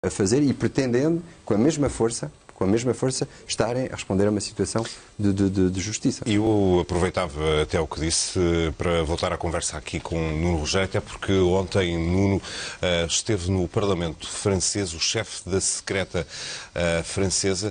a fazer e pretendendo, com a mesma força, estarem a responder a uma situação de justiça. E eu aproveitava até o que disse para voltar à conversa aqui com Nuno Rogério, até porque ontem Nuno esteve no Parlamento francês, o chefe da secreta francesa,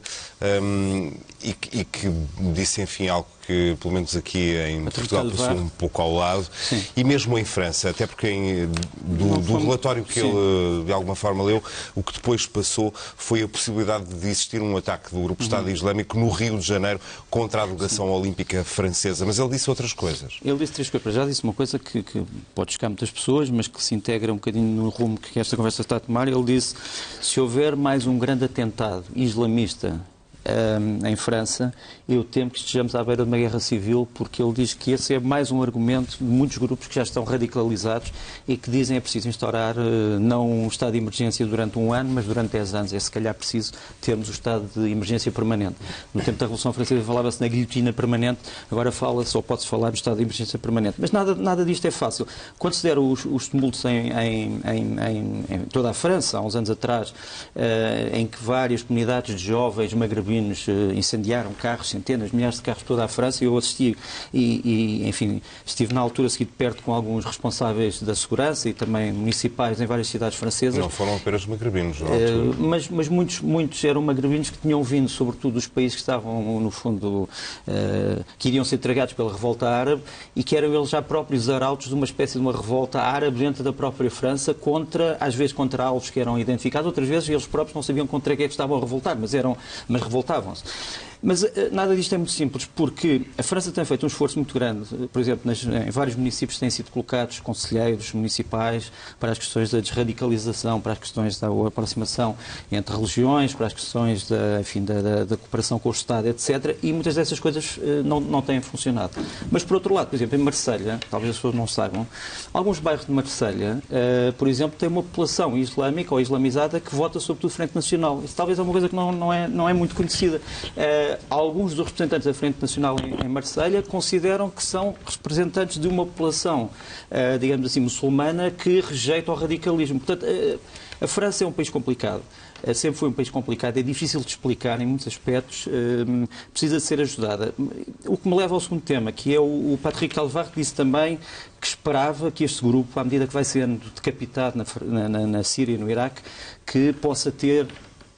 e que disse, enfim, algo que, pelo menos aqui em Portugal, passou um pouco ao lado. Sim. E mesmo em França, até porque do relatório que ele, de alguma forma, leu, o que depois passou foi a possibilidade de existir um ataque do grupo Estado Islâmico no Rio de Janeiro contra a delegação olímpica francesa. Mas ele disse outras coisas. Ele disse três coisas. Já disse uma coisa que pode chocar muitas pessoas, mas que se integra um bocadinho no rumo que esta conversa está a tomar. Ele disse: se houver mais um grande atentado islamista em França, eu temo que estejamos à beira de uma guerra civil, porque ele diz que esse é mais um argumento de muitos grupos que já estão radicalizados e que dizem que é preciso instaurar não um estado de emergência durante um ano, mas durante 10 anos. É se calhar preciso termos o estado de emergência permanente. No tempo da Revolução Francesa falava-se na guilhotina permanente, agora fala-se ou pode-se falar do estado de emergência permanente. Mas nada disto é fácil. Quando se deram os tumultos em toda a França, há uns anos atrás, em que várias comunidades de jovens magrebinos incendiaram carros, centenas, milhares de carros por toda a França, eu assisti enfim, estive na altura seguido de perto com alguns responsáveis da segurança e também municipais em várias cidades francesas. Não foram apenas magrebinos, não? Mas muitos eram magrebinos que tinham vindo, sobretudo, dos países que estavam, no fundo, que iriam ser tragados pela revolta árabe e que eram eles já próprios arautos de uma espécie de uma revolta árabe dentro da própria França, às vezes contra alvos que eram identificados, outras vezes eles próprios não sabiam contra quem é que estavam a revoltar, mas revoltavam-se. Mas nada disto é muito simples, porque a França tem feito um esforço muito grande. Por exemplo, em vários municípios têm sido colocados conselheiros municipais para as questões da desradicalização, para as questões da aproximação entre religiões, para as questões da cooperação com o Estado, etc. E muitas dessas coisas não têm funcionado. Mas, por outro lado, por exemplo, em Marselha, talvez as pessoas não saibam, alguns bairros de Marselha, por exemplo, têm uma população islâmica ou islamizada que vota sobretudo Frente Nacional. Isso talvez é uma coisa que não é muito conhecida. Alguns dos representantes da Frente Nacional em Marselha consideram que são representantes de uma população, digamos assim, muçulmana que rejeita o radicalismo. Portanto, a França é um país complicado. Sempre foi um país complicado, é difícil de explicar em muitos aspectos, precisa de ser ajudada. O que me leva ao segundo tema, que é o Patrick Calvar, que disse também que esperava que este grupo, à medida que vai sendo decapitado na Síria e no Iraque, que possa ter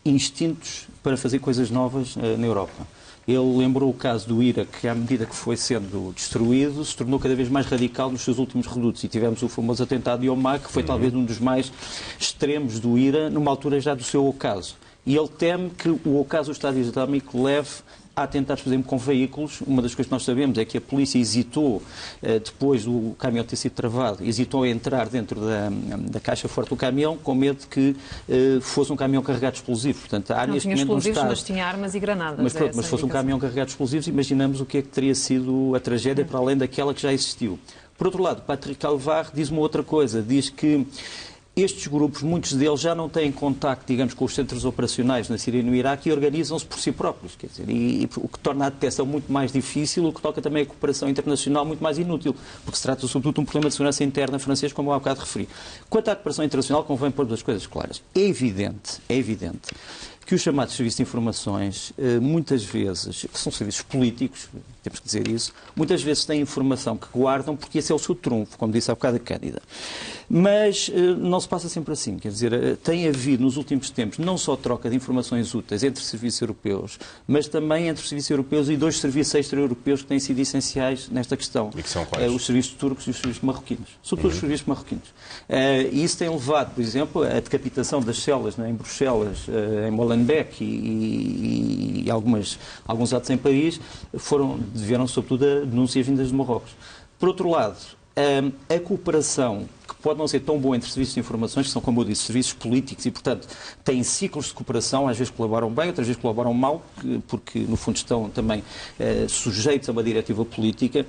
instintos para fazer coisas novas na Europa. Ele lembrou o caso do IRA, que à medida que foi sendo destruído, se tornou cada vez mais radical nos seus últimos redutos. E tivemos o famoso atentado de Omar, que foi talvez um dos mais extremos do IRA, numa altura já do seu ocaso. E ele teme que o ocaso do Estado Islâmico leve a atentados, por exemplo, com veículos. Uma das coisas que nós sabemos é que a polícia hesitou, depois do caminhão ter sido travado, hesitou a entrar dentro da caixa forte do caminhão, com medo de que fosse um caminhão carregado de explosivos. Portanto, há não neste tinha momento explosivos, mas tinha armas e granadas. Mas fosse um caminhão carregado de explosivos, imaginamos o que é que teria sido a tragédia para além daquela que já existiu. Por outro lado, Patrick Calvar diz uma outra coisa, diz que estes grupos, muitos deles já não têm contacto, digamos, com os centros operacionais na Síria e no Iraque e organizam-se por si próprios, quer dizer, e o que torna a detecção muito mais difícil, o que toca também a cooperação internacional muito mais inútil, porque se trata sobretudo de um problema de segurança interna francês, como há bocado referi. Quanto à cooperação internacional, convém pôr duas coisas claras. É evidente que os chamados serviços de informações, muitas vezes, que são serviços políticos, temos que dizer isso, muitas vezes têm informação que guardam porque esse é o seu trunfo, como disse há bocado a Cândida. Mas não se passa sempre assim, quer dizer, tem havido nos últimos tempos não só troca de informações úteis entre serviços europeus, mas também entre serviços europeus e dois serviços extra-europeus que têm sido essenciais nesta questão. E que são quais? Os serviços turcos e os serviços marroquinos. Sobretudo os serviços marroquinos. E isso tem levado, por exemplo, a decapitação das celas em Bruxelas, em Molenbeek e alguns atos em Paris vieram sobretudo a denúncias vindas de Marrocos. Por outro lado, a cooperação, que pode não ser tão boa entre serviços de informações, que são, como eu disse, serviços políticos e, portanto, têm ciclos de cooperação, às vezes colaboram bem, outras vezes colaboram mal, porque, no fundo, estão também sujeitos a uma diretiva política.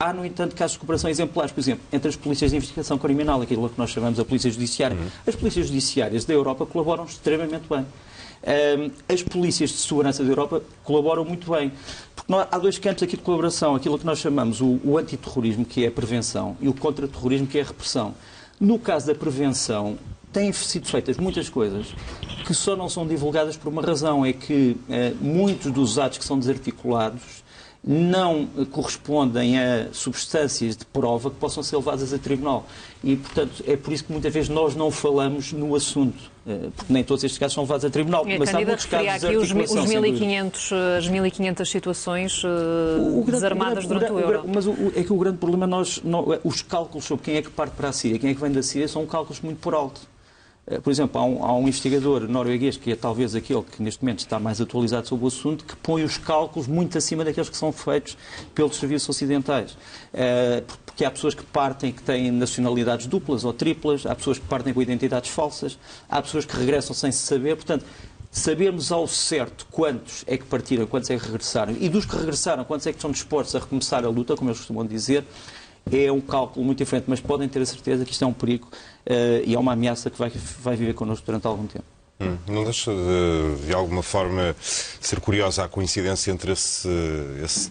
Há, no entanto, casos de cooperação exemplares, por exemplo, entre as polícias de investigação criminal, aquilo que nós chamamos de polícia judiciária. As polícias judiciárias da Europa colaboram extremamente bem. As polícias de segurança da Europa colaboram muito bem. Porque há dois campos aqui de colaboração. Aquilo que nós chamamos o antiterrorismo, que é a prevenção, e o contra-terrorismo, que é a repressão. No caso da prevenção, têm sido feitas muitas coisas que só não são divulgadas por uma razão, é que muitos dos atos que são desarticulados não correspondem a substâncias de prova que possam ser levadas a tribunal. E, portanto, é por isso que muitas vezes nós não falamos no assunto, porque nem todos estes casos são levados a tribunal. Mas há muitos casos de articulação. As 1.500 situações desarmadas durante o Euro. Mas é que o grande problema, os cálculos sobre quem é que parte para a Síria, quem é que vem da Síria, são cálculos muito por alto. Por exemplo, há um investigador norueguês, que é talvez aquele que neste momento está mais atualizado sobre o assunto, que põe os cálculos muito acima daqueles que são feitos pelos serviços ocidentais. Porque há pessoas que partem que têm nacionalidades duplas ou triplas, há pessoas que partem com identidades falsas, há pessoas que regressam sem se saber. Portanto, sabermos ao certo quantos é que partiram, quantos é que regressaram, e dos que regressaram, quantos é que estão dispostos a recomeçar a luta, como eles costumam dizer, é um cálculo muito diferente, mas podem ter a certeza que isto é um perigo e é uma ameaça que vai viver connosco durante algum tempo. Não deixa de alguma forma ser curiosa a coincidência entre esse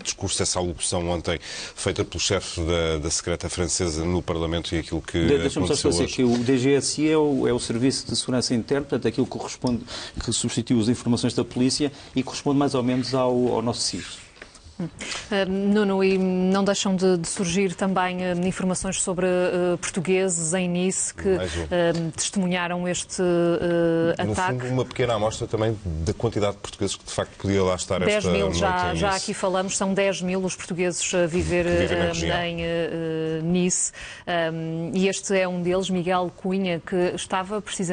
discurso, essa alocução ontem feita pelo chefe da secreta francesa no Parlamento e aquilo que Deixa-me só aconteceu esclarecer hoje. que o DGSI é o Serviço de Segurança Interna, portanto aquilo que corresponde, que substitui as informações da polícia e corresponde mais ou menos ao nosso SIS. Nuno, e não deixam de surgir também informações sobre portugueses em Nice que testemunharam este ataque. No fundo, uma pequena amostra também da quantidade de portugueses que de facto podia lá estar 10 esta mil, noite já aqui falamos, são 10 mil os portugueses a viver em Nice. E este é um deles, Miguel Cunha, que estava precisamente